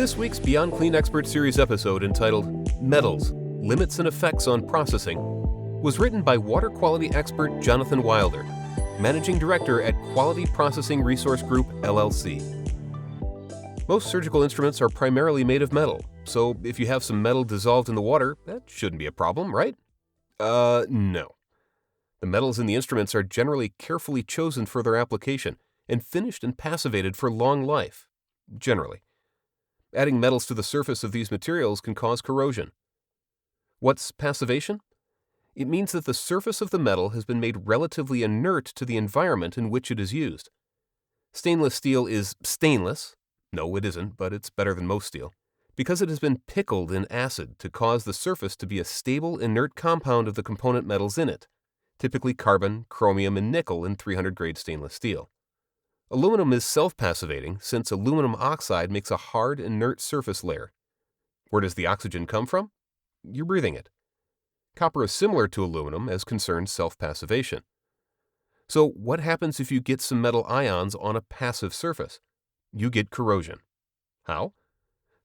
This week's Beyond Clean Expert Series episode, entitled Metals, Limits and Effects on Processing, was written by water quality expert Jonathan Wilder, Managing Director at Quality Processing Resource Group, LLC. Most surgical instruments are primarily made of metal, so if you have some metal dissolved in the water, that shouldn't be a problem, right? No. The metals in the instruments are generally carefully chosen for their application and finished and passivated for long life, generally. Adding metals to the surface of these materials can cause corrosion. What's passivation? It means that the surface of the metal has been made relatively inert to the environment in which it is used. Stainless steel is stainless. No, it isn't, but it's better than most steel, because it has been pickled in acid to cause the surface to be a stable, inert compound of the component metals in it, typically carbon, chromium, and nickel in 300-grade stainless steel. Aluminum is self-passivating since aluminum oxide makes a hard, inert surface layer. Where does the oxygen come from? You're breathing it. Copper is similar to aluminum as concerns self-passivation. So what happens if you get some metal ions on a passive surface? You get corrosion. How?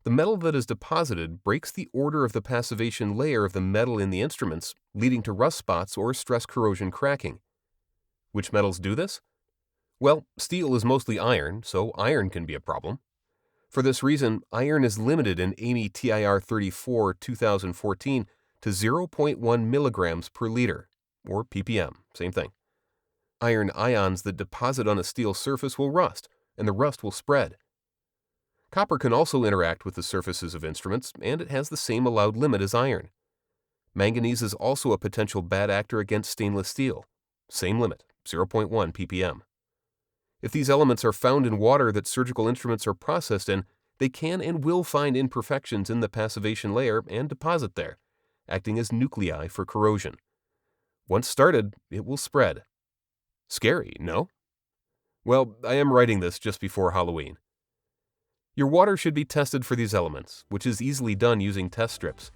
The metal that is deposited breaks the order of the passivation layer of the metal in the instruments, leading to rust spots or stress corrosion cracking. Which metals do this? Well, steel is mostly iron, so iron can be a problem. For this reason, iron is limited in AAMI TIR 34 2014 to 0.1 milligrams per liter, or ppm, same thing. Iron ions that deposit on a steel surface will rust, and the rust will spread. Copper can also interact with the surfaces of instruments, and it has the same allowed limit as iron. Manganese is also a potential bad actor against stainless steel. Same limit, 0.1 ppm. If these elements are found in water that surgical instruments are processed in, they can and will find imperfections in the passivation layer and deposit there, acting as nuclei for corrosion. Once started, it will spread. Scary, no? Well, I am writing this just before Halloween. Your water should be tested for these elements, which is easily done using test strips.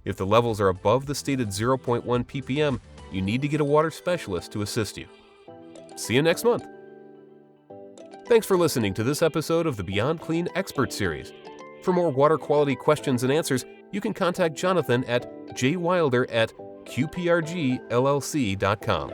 If the levels are above the stated 0.1 ppm, you need to get a water specialist to assist you. See you next month. Thanks for listening to this episode of the Beyond Clean Expert Series. For more water quality questions and answers, you can contact Jonathan at jwilder@qprgllc.com.